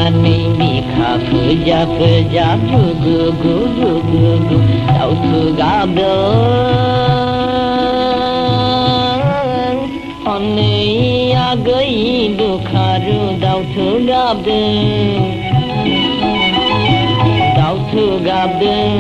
banani bika puja puja pugu gu gu gu gu tau tu gabdang Honei agai dukharu tau tu gabdang tau tu gabdang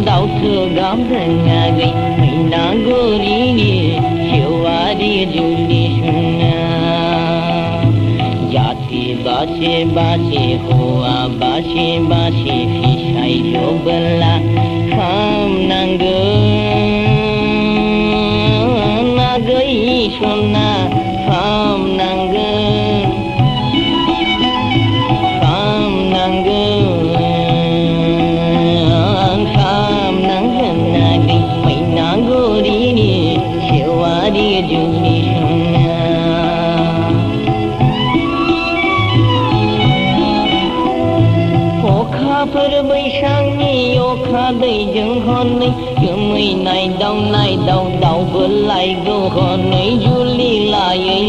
tau tu gabdang agai mina gori ni shiwari juli shuna jati base base hoa base base fisai jobala kham nanggung nagai shuna kham nanggung nagai mina gori ni shiwari juli shuna Phật bay sang ni okha đầy dâng hòn này cứ mấy này đau vừa lại gâu hòn này du li lại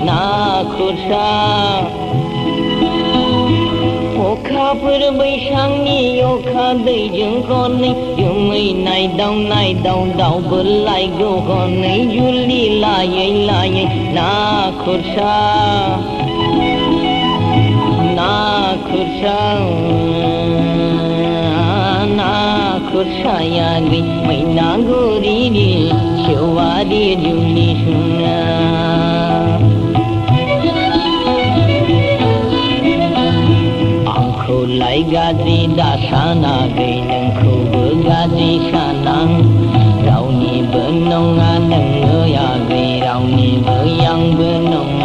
na khổ sa okha Phật bay sang ni okha đầy dâng hòn này cứ mấy này đau vừa lại gâu hòn này du li lại na khổ sa na kursaya gai mai na gori ni shiwari juli shuna angkho lai gaji dasana gai nang kho gaji sanang rau ni benong nang ya gai rau ni yang benong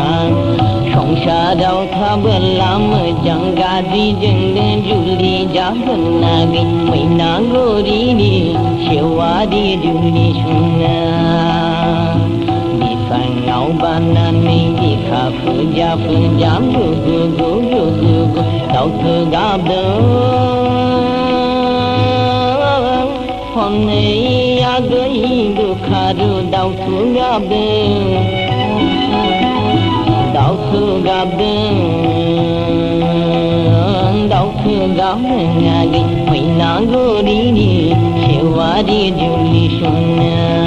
Không xa đâu tha bên làm chẳng gà gì dừng lên juli jahan nagi mai na gori ni shewa di juli shuna di phang ngau banani di kha puja puja gu gu gu gu gu gu tau thu gab dang honei agai dukharu tau thu gab dang đau thương gabdang ngagi mai na gori ni shiwari juli shuna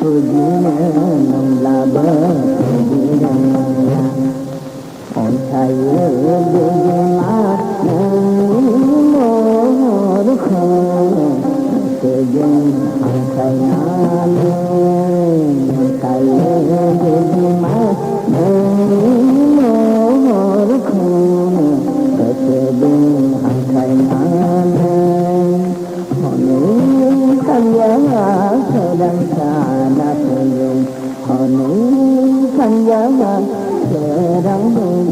Cô duyên nồng là bờ duyên là ôn thay duyên má mô đức không sự duyên hằng thay nam thay duyên má mô đức không sự duyên hằng thay nam khăn giá sẽ đăng xa đã sử dụng họ nữ khăn giá sẽ đăng dùng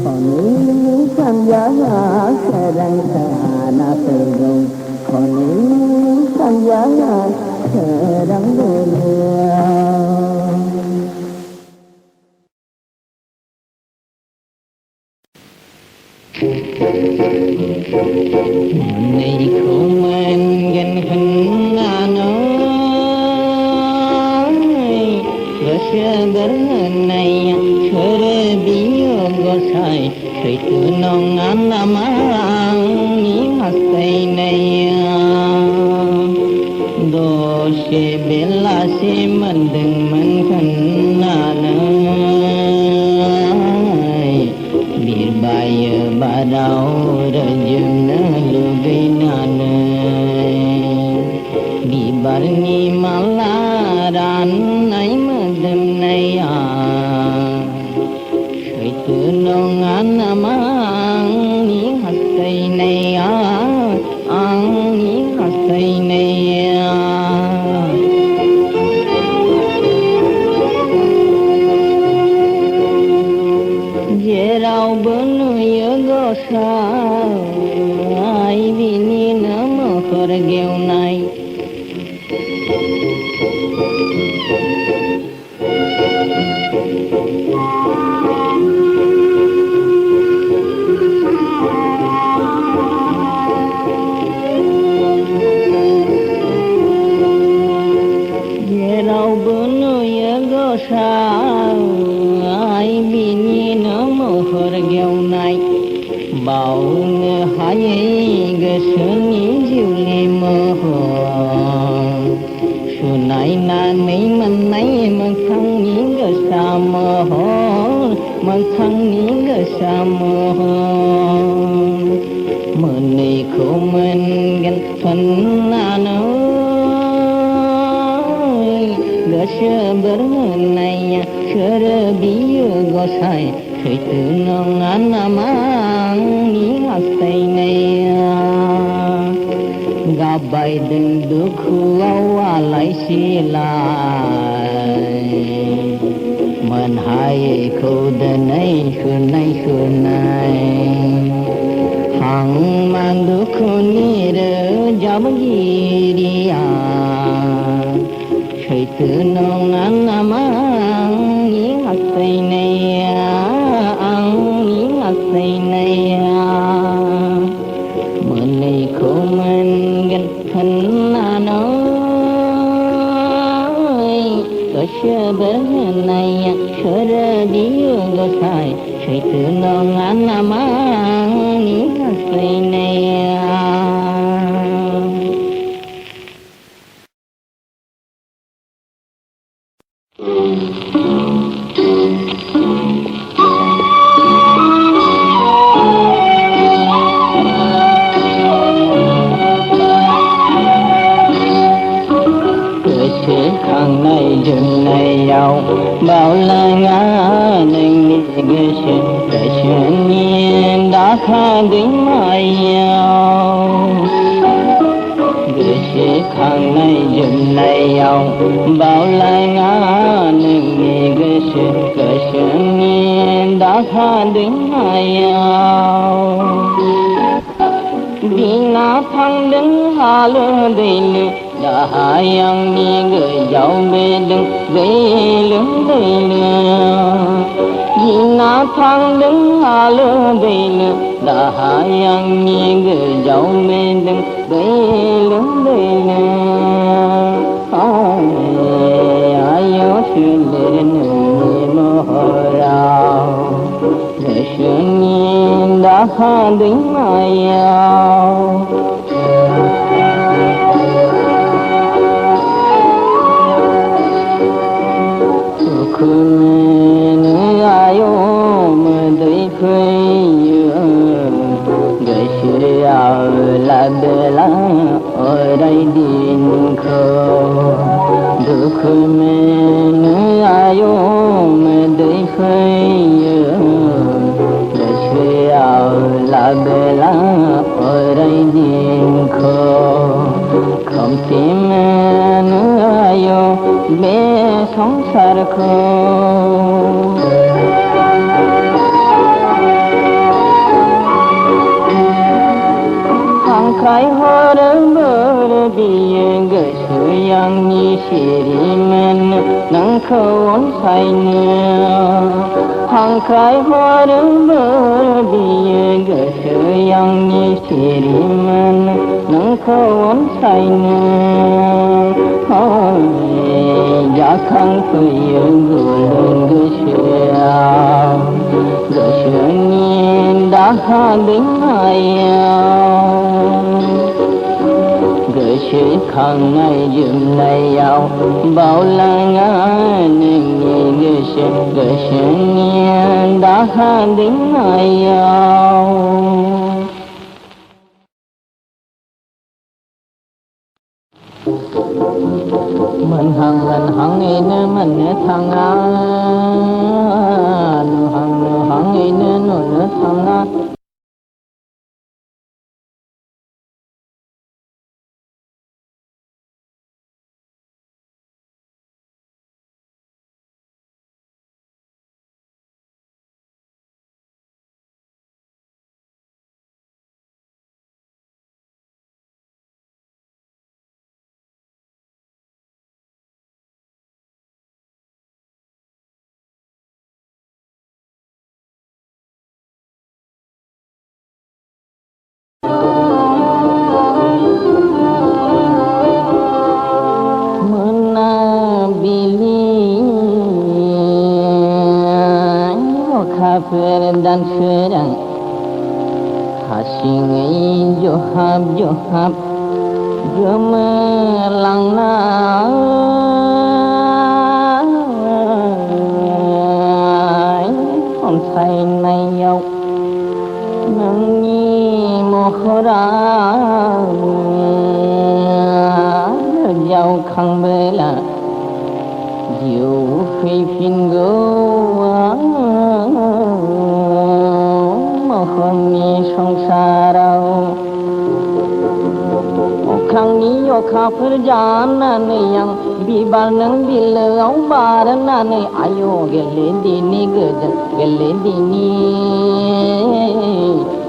họ nữ khăn giá sẽ đăng xa đã sử dụng họ nữ khăn giá sẽ đăng dùng này không men gan khăn nói rasa bernai khare biyo gosai itu nongan namang ni hasai nay do se bela se mandeng man khăn nay bir bay barau rajum lubinan di barni malaran nay madam nay itu nongan amang ni hasai nay ang ni hasai nay rau benu ya gosai bini nama korgeu nai rau benu ya gosai bini nama korgeu nai bau hai geseni juli moho sunai na nei man nai mang khang ni gasa moho mang khang ni gasa moho mani ko man gan phan na no gasa bernai khare biyo gosai itu nongan namang ni hasai nay gabai den dukhu awalai silai man hai khodanai khunai hang man dukhu ni re jamgiriya itu nongan namang ni hasai nay say nay mani ko man gan khan nói có sơ bơ nay khare biyo gosai itu nongan namang ni hasai nay khang này dừng này giàu bao la ngã nên đi ghê xin để chuyện nhiên đã khá đến mai nhau ghê xin khang này dừng này giàu bao la ngã nên đi ghê xin để chuyện nhiên đã khá đến mai nhau đi na thăng đến hà lơ đầy lệ đã yang ni người giàu bê đừng gây lớn đầy lừa vì na thăng đứng hà lơ đầy lừa đã yang ni người giàu bê đừng gây lớn đầy lừa ai yo chuyện lên người mơ rào để chuyện đã khá đến mai ao la bela orai din kho dukh mein ayo me dei phai deshe ao la bela orai din kho khamti mein ayo me sangsar kho khai horang berbiye gesuyang ni sirimen nang khon saine hang khai horang berbiye gesuyang ni sirimen nang khon saine ya khang phuye gulun gesuya gesunin da ha ding aya sự khăn ngày dùm này giàu bao la ngã nên nghe gỡ sự nghe đã ha đến ngày giàu mình hằng nghe nữa mình thằng hằng nghe nữa thằng dan sedang hasing johab gemelang na on say nay yau nang ni mohra yau khang bela diu phi phin go ni সংসারাও অখাংনি অখাফोर जानानै आं बिबार नों बिलोआव बारनानै आय' गेलेदिनि गोजोन गेलेदिनि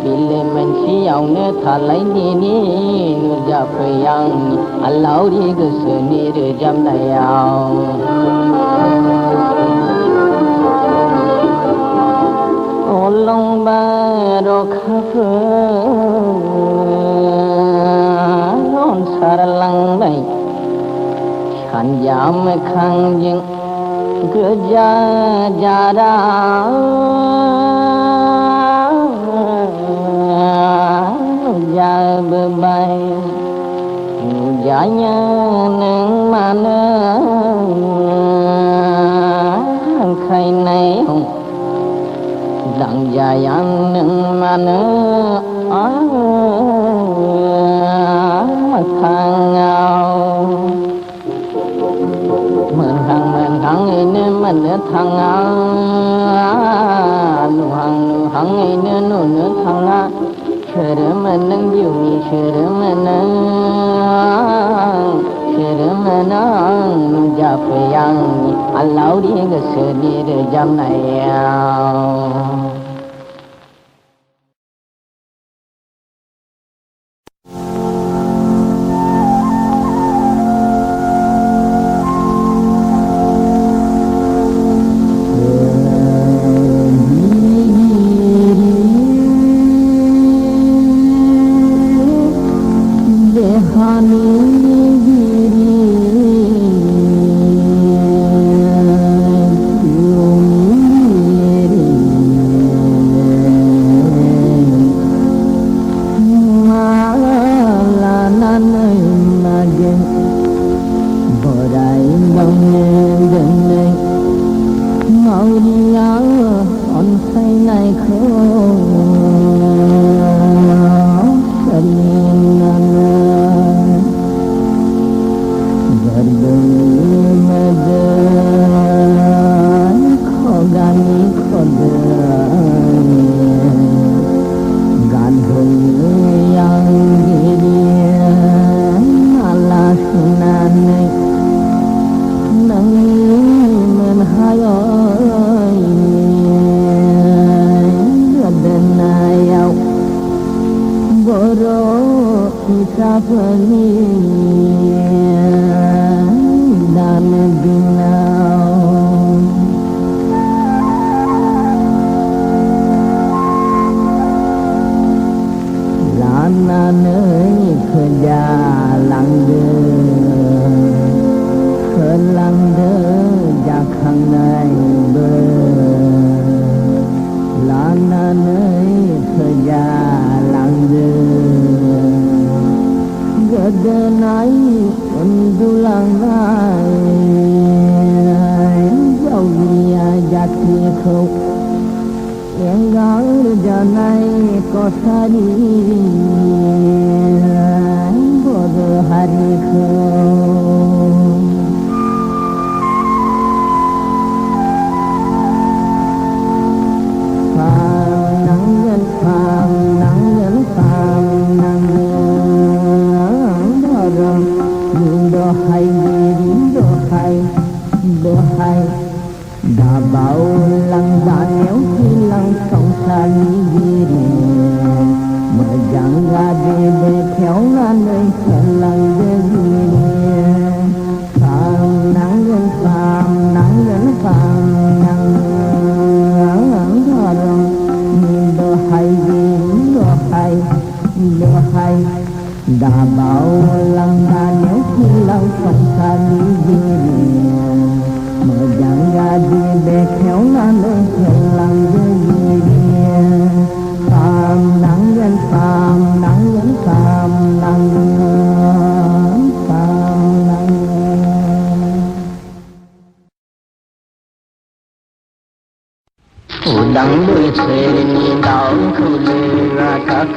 बिलो मोनसेयावनो थालायदिनि नुजाफै आंनि आलावरि गोसोनि रोजाबनायाव रखाफोर सारलांबाय सानजा मोखांजों गोजा जारा नुजाबोबाय नुजाया नों मानो हांख्रायनायाव Dangjaya nâng mana thang ngao mình hằng ini mình thang ngao nu hằng ini nu thang ngao sere mình yêu mi sere mình nu japayang Allah dia kesedir jam nayau Kisapani dan binau lana nơi kerja lang đơ jakang nai bơ lana nơi kerja lang đơ Gadanai undulang nai Jauh dia jati kau Enggal janai kosari Bodoh hari kau Dohai đã bảo lăng đã néo khi lăng sông xa lý diri mở dàng ra đi để khéo ra nơi khen lăng để diri phàm nắng gần phàm nắng nắng thọ rong dohai dohai đã bảo lăng đã néo khi lăng sông xa lý diri mở dàng ra đi để khéo là nơi khen lăng với gì phàm nắng gần phàm nắng đắng đuôi xe đi đảo khu lư ra thắc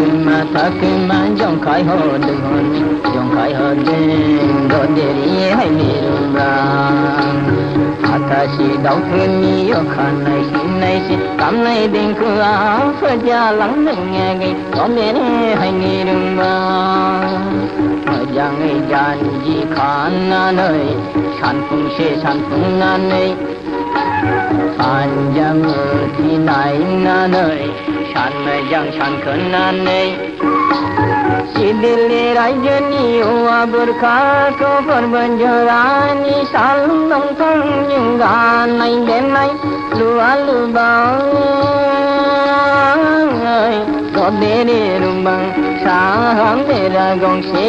mà dòng khai hồ đừng hồn dòng khai hồ đừng đồn để đi hay đi ra Atashi đau thương mi ở khăn này xin cảm này đừng cứ áo phơi gia lắng đừng nghe gây có nên hay đi đừng mà giang ấy gian gì khăn nơi sản phung nơi Panjang di naik nanai, shan majang shan kenanai. Si dili raja ni uwa berkah ko perbenjarani salung tong nyenggan nai denai lua lubang. Ko diri rumbang sahang dera gongsi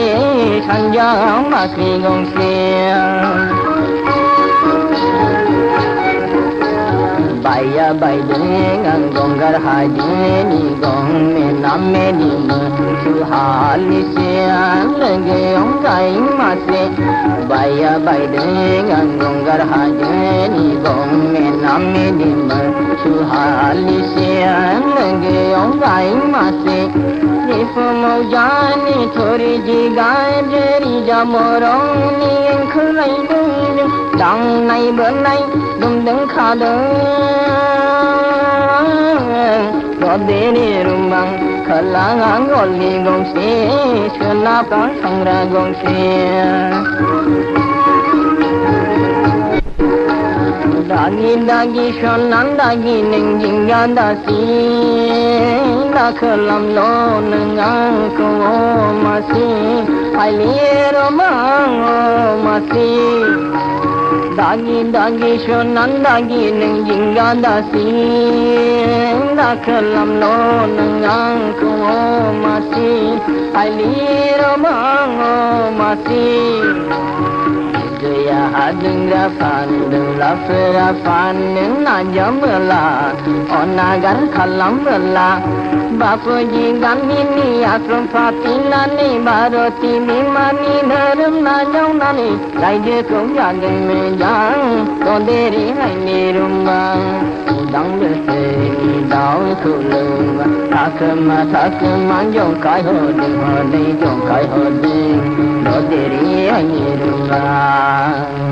sanjang masih gongsi. Baya bay dengan gonggar haji ni gong me nam me ni suhali sian lagi ong kai masih Baya bay dengan gonggar haji ni gong me nam me ni suhali sian lagi ong kai masih Nifu mau jani thori jiga jeri jamorong ni khulai dung dang nai bên nai dum đứng kha Có đến rumbang khalangang goli gongsi Shalapa sangra gongsi Dagi shonan dagi ning jingga dasi Dakhalam lo nengang ko masi Ailiro mang masi Dagi shonan dagi ning jingga dasi Dakhalam lo nengang ko masi Ailiro mang masi Jaya adeng rafan deng rafan na jamla onagar khalam bla bapuji gandini asram fatina ni baroti mimani dharam na jaunani raije ko jagen me jang to deri hai ni rumbang udang bese dau khulung thakma jong kai ho ding jong kai ho ding to deri hai ni rumbang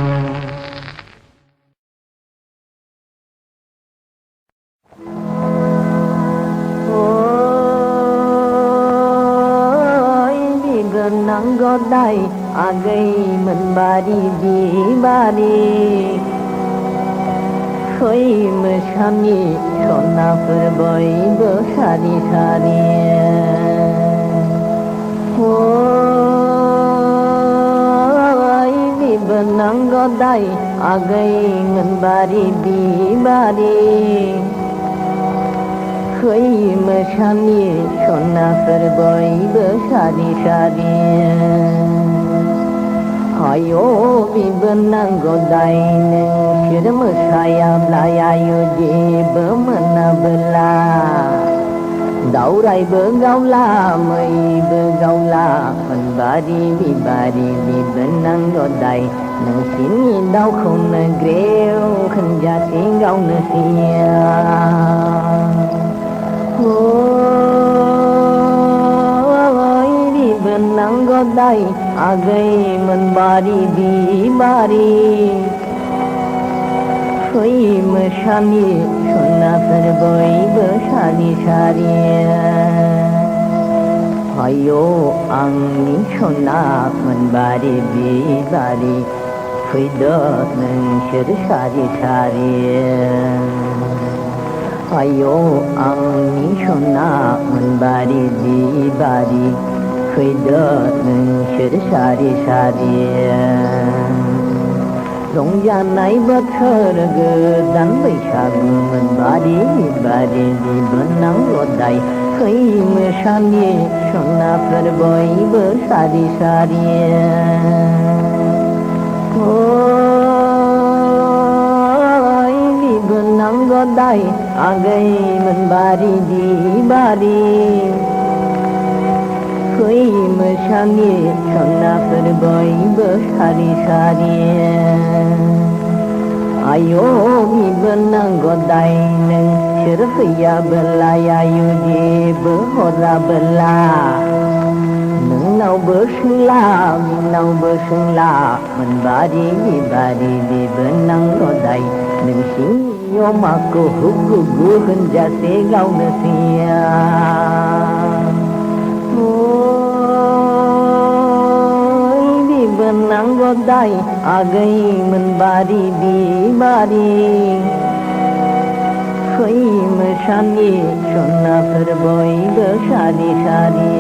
nắng gót đây gây mình bà đi khơi mơ khami con na phơi bơi bơ sa đi Ôi đi bên nắng có đây agai ngân bari bi bari khơi mơ shani shona fer boy bơ shadi shadi ayo bi bên nắng có đây neng shir mơ saya blaya yuji bơ mana bela đau rai bơ gau la mây bơ gau la phần bari bi bên nắng có đây nang xin đau không nè greu khăn gia xin gau nè xia ôi đi bên nắng có đây agai man bari bi bari khơi mơ shani shona fer boy bơ shadi shadi ayo angni shona man bari bi bari khơi đỡ nâng shir shadi shadi ayo angni shona man bari bi bari khơi đỡ nâng shir shadi shadi rong gia này bất thơ gờ đánh với sạc man bari đi bên nắng lót đầy khơi mơ shani shona fer boy bơ shadi shadi ôi đi bên nắng có đây agai man bari di bari khơi mơ shani shona fer boy bơ shadi shadi ayo đi bên nắng có đây neng shirfiya belaya yuji bơ hora bela neng nau bơ sing la man bari di bên nắng có đây neng sing yo ma ko hu gu hun ja se gau na sia ôi đi bên nắng có đây agai man bari bi bari khơi mơ shani shona fer boy bơ shadi shadi